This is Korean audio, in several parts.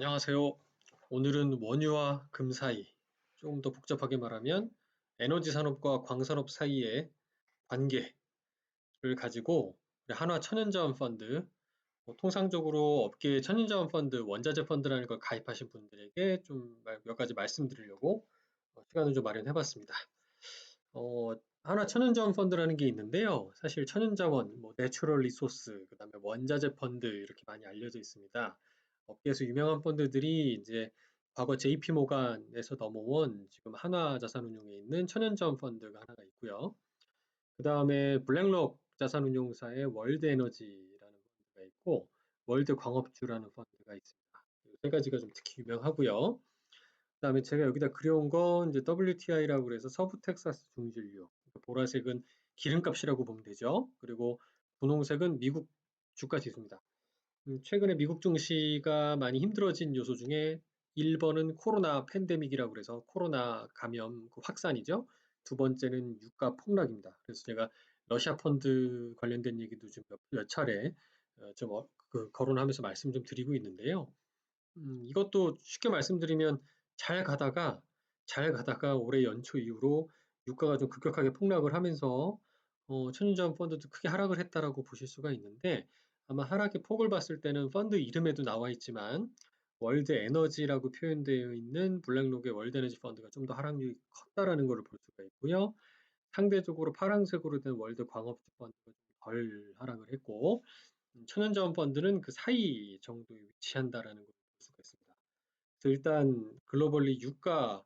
안녕하세요. 오늘은 원유와 금 사이, 조금 더 복잡하게 말하면 에너지 산업과 광산업 사이의 관계를 가지고 한화 천연자원 펀드, 통상적으로 업계의 천연자원 펀드, 원자재 펀드라는 걸 가입하신 분들에게 좀 몇 가지 말씀드리려고 시간을 좀 마련해봤습니다. 어, 한화 천연자원 펀드라는 게 있는데요. 사실 천연자원, 내추럴 리소스, 그다음에 원자재 펀드 이렇게 많이 알려져 있습니다. 업계에서 유명한 펀드들이 이제 과거 JP 모간에서 넘어온 지금 한화자산운용에 있는 천연자원 펀드가 하나가 있고요. 그다음에 블랙록 자산운용사의 월드에너지라는 펀드가 있고 월드광업주라는 펀드가 있습니다. 이세 가지가 좀 특히 유명하고요. 그다음에 제가 여기다 그려온 건 이제 WTI라고 그래서 서부 텍사스 중진류. 그러니까 보라색은 기름값이라고 보면 되죠. 그리고 분홍색은 미국 주가 지수입니다. 최근에 미국 증시가 많이 힘들어진 요소 중에 1번은 코로나 팬데믹이라고 그래서 코로나 감염 그 확산이죠. 두 번째는 유가 폭락입니다. 그래서 제가 러시아 펀드 관련된 얘기도 좀 몇 차례 거론하면서 말씀 좀 드리고 있는데요. 이것도 쉽게 말씀드리면 잘 가다가 올해 연초 이후로 유가가 좀 급격하게 폭락을 하면서 천연자원 펀드도 크게 하락을 했다라고 보실 수가 있는데 아마 하락의 폭을 봤을 때는 펀드 이름에도 나와 있지만 월드 에너지라고 표현되어 있는 블랙록의 월드 에너지 펀드가 좀 더 하락률이 컸다라는 것을 볼 수가 있고요. 상대적으로 파란색으로 된 월드 광업주 펀드가 좀 덜 하락을 했고 천연자원 펀드는 그 사이 정도에 위치한다라는 걸 볼 수가 있습니다. 그래서 일단 글로벌리 유가가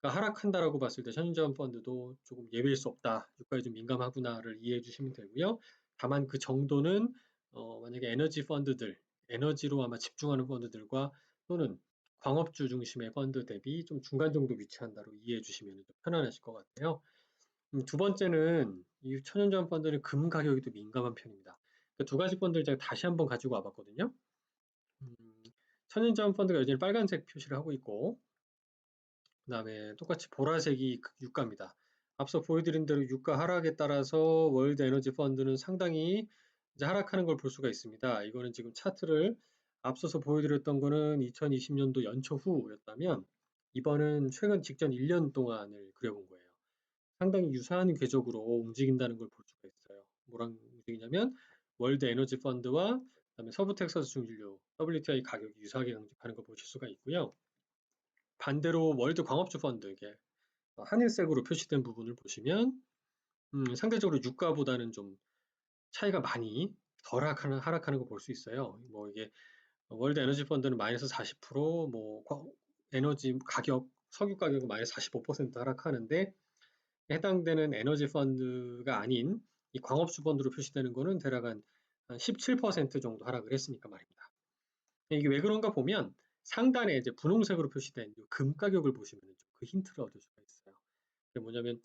하락한다라고 봤을 때 천연자원 펀드도 조금 예외일 수 없다. 유가에 좀 민감하구나를 이해해 주시면 되고요. 다만 그 정도는 만약에 에너지 펀드들, 에너지로 아마 집중하는 펀드들과 또는 광업주 중심의 펀드 대비 좀 중간 정도 위치한다로 이해해 주시면 좀 편안하실 것 같아요. 두 번째는 이 천연자원 펀드는 금 가격이 또 민감한 편입니다. 그두 가지 펀드를 제가 다시 한번 가지고 와봤거든요. 음, 천연자원 펀드가 여전히 빨간색 표시를 하고 있고, 그 다음에 똑같이 보라색이 유가입니다. 앞서 보여드린 대로 유가 하락에 따라서 월드 에너지 펀드는 상당히 이제 하락하는 걸 볼 수가 있습니다. 이거는 지금 차트를 앞서서 보여드렸던 거는 2020년도 연초 후였다면 이번은 최근 직전 1년 동안을 그려본 거예요. 상당히 유사한 궤적으로 움직인다는 걸 볼 수가 있어요. 뭐랑 움직이냐면 월드 에너지 펀드와 그다음에 서부 텍사스 중진료 WTI 가격이 유사하게 강직하는 걸 보실 수가 있고요. 반대로 월드 광업주 펀드 이게 하늘색으로 표시된 부분을 보시면 상대적으로 유가보다는 좀 차이가 많이 덜 하락하는 걸 볼 수 있어요. 뭐 이게 월드 에너지 펀드는 마이너스 40%, 에너지 가격, 석유 가격은 마이너스 45% 하락하는데 해당되는 에너지 펀드가 아닌 이 광업주 펀드로 표시되는 거는 대략 한 17% 정도 하락을 했으니까 말입니다. 이게 왜 그런가 보면 상단에 이제 분홍색으로 표시된 금 가격을 보시면 그 힌트를 얻을 수가 있어요. 그게 뭐냐면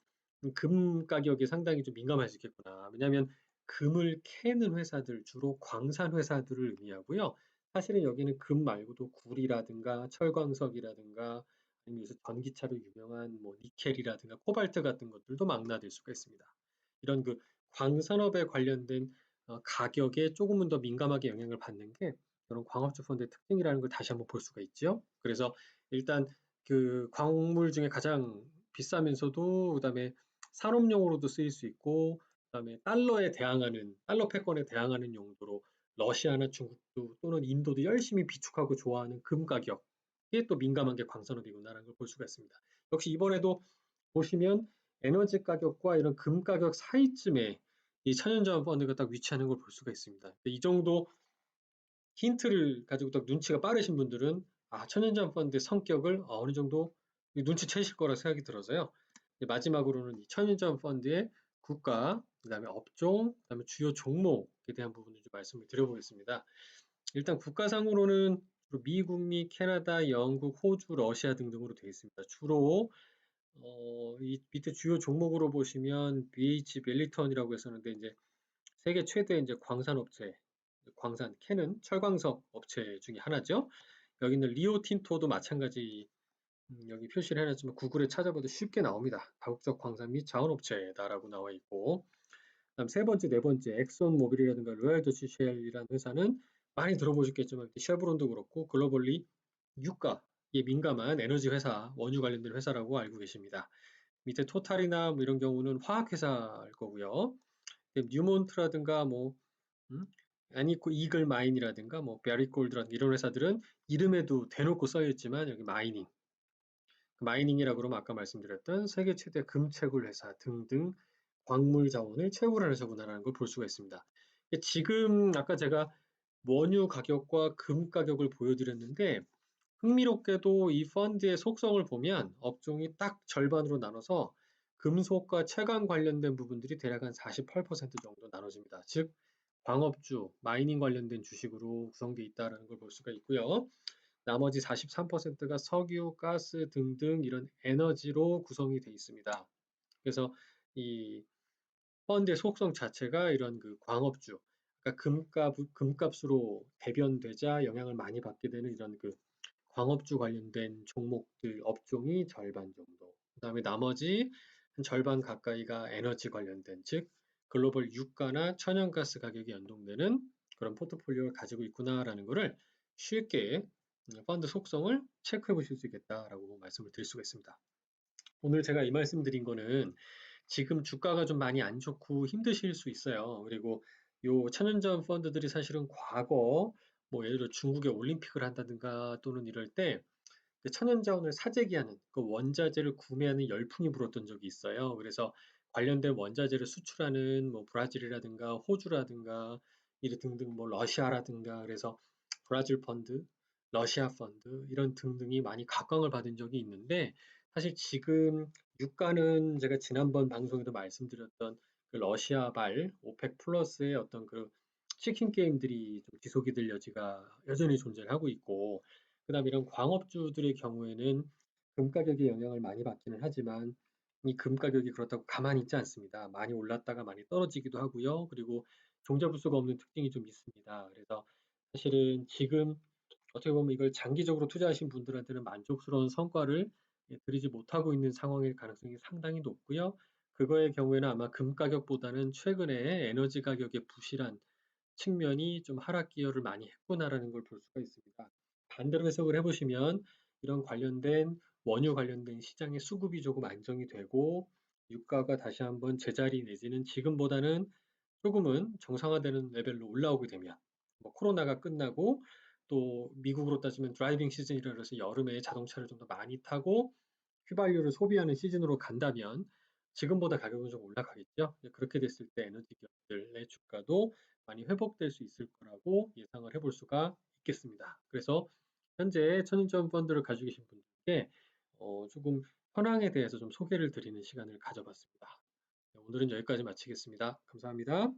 금 가격이 상당히 좀 민감할 수 있겠구나. 왜냐하면 금을 캐는 회사들 주로 광산 회사들을 의미하고요. 사실은 여기는 금 말고도 구리라든가 철광석이라든가 아니면 요새 전기차로 유명한 니켈이라든가 코발트 같은 것들도 망라될 수가 있습니다. 이런 그 광산업에 관련된 가격에 조금은 더 민감하게 영향을 받는 게 이런 광업주 펀드의 특징이라는 걸 다시 한번 볼 수가 있죠. 그래서 일단 그 광물 중에 가장 비싸면서도 그다음에 산업용으로도 쓰일 수 있고 그다음에 달러에 대항하는 달러 패권에 대항하는 용도로 러시아나 중국도 또는 인도도 열심히 비축하고 좋아하는 금 가격에 또 민감한 게 광산업이구나라는 걸 볼 수가 있습니다. 역시 이번에도 보시면 에너지 가격과 이런 금 가격 사이쯤에 이 천연자원 펀드가 딱 위치하는 걸 볼 수가 있습니다. 이 정도 힌트를 가지고 딱 눈치가 빠르신 분들은 천연자원 펀드의 성격을 어느 정도 눈치채실 거라 생각이 들어서요. 마지막으로는 이 천연자원 펀드의 국가, 그다음에 업종, 그다음에 주요 종목에 대한 부분을 좀 말씀을 드려보겠습니다. 일단 국가상으로는 미국 및 캐나다, 영국, 호주, 러시아 등등으로 되어 있습니다. 주로 이 밑에 주요 종목으로 보시면 BH 멜리턴이라고 했었는데 이제 세계 최대 이제 광산업체, 광산 캐는 철광석 업체 중에 하나죠. 여기는 리오 틴토도 마찬가지 여기 표시를 해놨지만 구글에 찾아봐도 쉽게 나옵니다. 다국적 광산 및 자원업체다라고 나와 있고 그다음 세 번째, 네 번째 엑손 모빌이라든가 로얄 더치 쉘이라는 회사는 많이 들어보셨겠지만 쉐브론도 그렇고 글로벌리 유가에 민감한 에너지 회사, 원유 관련된 회사라고 알고 계십니다. 밑에 토탈이나 뭐 이런 경우는 화학회사일 거고요. 뉴몬트라든가 뭐 음? 애니코 이글 마인이라든가 뭐 베리골드라든가 이런 회사들은 이름에도 대놓고 써 있지만 여기 마이닝, 마이닝이라고 그러면 아까 말씀드렸던 세계 최대 금채굴 회사 등등 광물 자원을 채굴하는 회사구나라는 걸 볼 수가 있습니다. 지금 아까 제가 원유 가격과 금 가격을 보여드렸는데 흥미롭게도 이 펀드의 속성을 보면 업종이 딱 절반으로 나눠서 금속과 채광 관련된 부분들이 대략 한 48% 정도 나눠집니다. 즉 광업주, 마이닝 관련된 주식으로 구성되어 있다는 걸 볼 수가 있고요. 나머지 43%가 석유, 가스 등등 이런 에너지로 구성이 되어 있습니다. 그래서 이 펀드의 속성 자체가 이런 그 광업주, 그러니까 금값으로 대변되자 영향을 많이 받게 되는 이런 그 광업주 관련된 종목들 업종이 절반 정도. 그다음에 나머지 한 절반 가까이가 에너지 관련된, 즉 글로벌 유가나 천연가스 가격이 연동되는 그런 포트폴리오를 가지고 있구나라는 것을 쉽게 펀드 속성을 체크해 보실 수 있겠다라고 말씀을 드릴 수가 있습니다. 오늘 제가 이 말씀 드린 거는 지금 주가가 좀 많이 안 좋고 힘드실 수 있어요. 그리고 요 천연자원 펀드들이 사실은 과거 뭐 예를 들어 중국에 올림픽을 한다든가 또는 이럴 때 그 천연자원을 사재기하는 그 원자재를 구매하는 열풍이 불었던 적이 있어요. 그래서 관련된 원자재를 수출하는 뭐 브라질이라든가 호주라든가 이런 등등 뭐 러시아라든가 그래서 브라질 펀드, 러시아 펀드 이런 등등이 많이 각광을 받은 적이 있는데 사실 지금 유가는 제가 지난번 방송에도 말씀드렸던 그 러시아발 오펙 플러스의 어떤 그 치킨 게임들이 좀 지속이 될 여지가 여전히 존재하고 있고 그다음에 이런 광업주들의 경우에는 금 가격의 영향을 많이 받기는 하지만 이 금 가격이 그렇다고 가만히 있지 않습니다. 많이 올랐다가 많이 떨어지기도 하고요. 그리고 종잡을 수가 없는 특징이 좀 있습니다. 그래서 사실은 지금 어떻게 보면 이걸 장기적으로 투자하신 분들한테는 만족스러운 성과를 드리지 못하고 있는 상황일 가능성이 상당히 높고요. 그거의 경우에는 아마 금 가격보다는 최근에 에너지 가격의 부실한 측면이 좀 하락 기여를 많이 했구나라는 걸 볼 수가 있습니다. 반대로 해석을 해보시면 이런 관련된 원유 관련된 시장의 수급이 조금 안정이 되고 유가가 다시 한번 제자리 내지는 지금보다는 조금은 정상화되는 레벨로 올라오게 되면 뭐 코로나가 끝나고 또 미국으로 따지면 드라이빙 시즌이라 그래서 여름에 자동차를 좀 더 많이 타고 휘발유를 소비하는 시즌으로 간다면 지금보다 가격은 좀 올라가겠죠. 그렇게 됐을 때 에너지 기업들의 주가도 많이 회복될 수 있을 거라고 예상을 해볼 수가 있겠습니다. 그래서 현재 천인점 펀드를 가지고 계신 분들께 조금 현황에 대해서 좀 소개를 드리는 시간을 가져봤습니다. 오늘은 여기까지 마치겠습니다. 감사합니다.